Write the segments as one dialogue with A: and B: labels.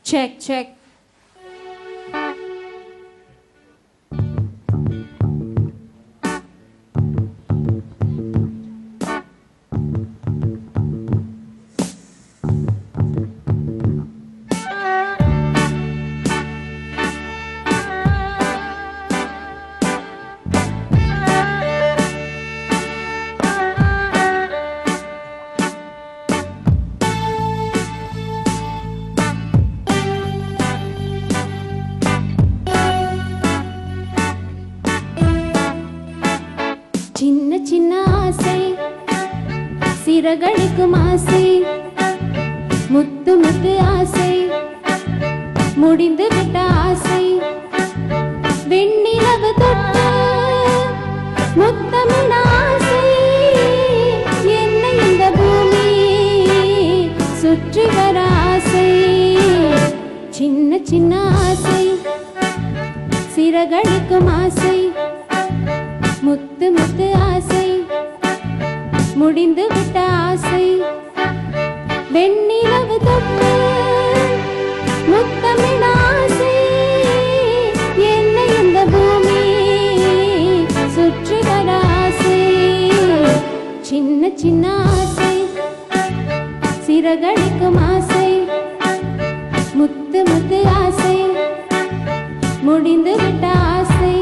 A: Check, check. சின்ன சின்ன ஆசை சிறகடிக்கும் ஆசை முத்து முத்து ஆசை முடிந்து விட்ட ஆசை வெண்ணிலவு தொட்டு முத்தமிழ் ஆசை என்னை இந்த பூமி சுற்றி வர ஆசை சின்ன சின்ன ஆசை சிறகடிக்கும் ஆசை முத்து முத்து ஆசை முடிந்து விட்ட ஆசை வெண்ணிலவு தொட்டு முத்தமிழ் ஆசை என்னை இந்த பூமி சுற்றி வர ஆசை சின்ன சின்ன ஆசை சிறகடிக்கும் ஆசை முத்து முத்து ஆசை முடிந்து விட்ட ஆசை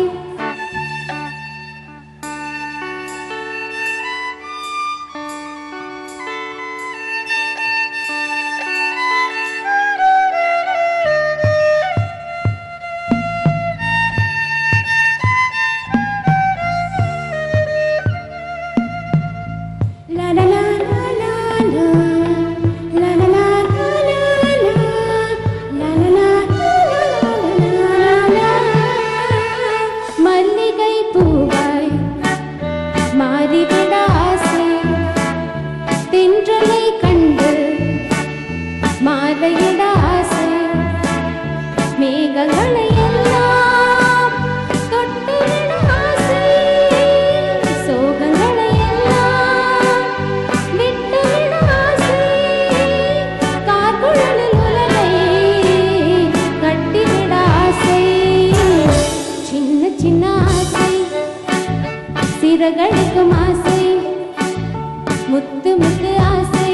A: சிறகடிக்கும் ஆசை முத்து முத்து ஆசை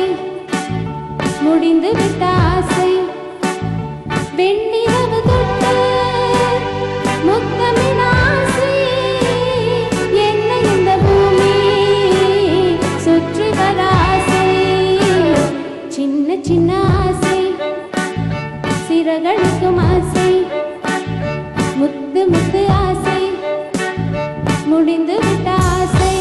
A: முடிந்து விட்ட ஆசை வெண்ணிலவு தொட்டு முத்தமிழ் ஆசை என்னை இந்த பூமி சுற்றி வர ஆசை சின்ன சின்ன ஆசை சிறகடிக்கும் ஆசை முத்து முத்து ஆசை முடிந்து விட்ட ஆசை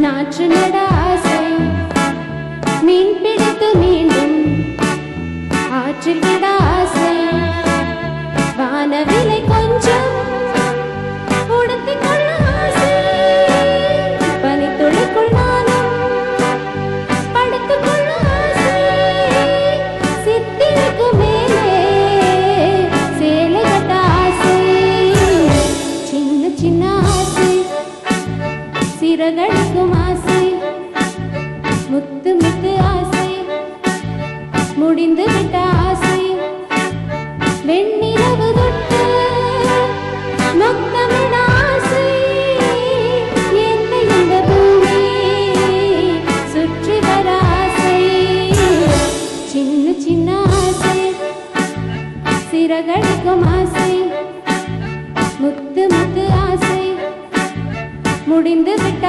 A: நாற்று நட ஆசை மீன் பிடித்து மீண்டும் ஆற்றில் விட ஆசை வானவிலை கொஞ்சம் உடுத்திக் கொள்ள ஆசை பனித்துளிக்குள் நானும் படுத்துக் கொள்ள ஆசை சித்திரைக்கு மேலே சேலை கட்ட ஆசை சின்ன சின்ன ஆசை சிறகடிக்கும் ஆசை முத்து முத்து ஆசை முடிந்து விட்ட ஆசை வெண்ணிலவு தொட்டு முத்தமிழ் ஆசை என்னை இந்த பூமி சுற்றி வர ஆசை சின்ன சின்ன ஆசை சிறகடிக்கும் ஆசை முத்து முத்து ஆசை முடிந்து விட்ட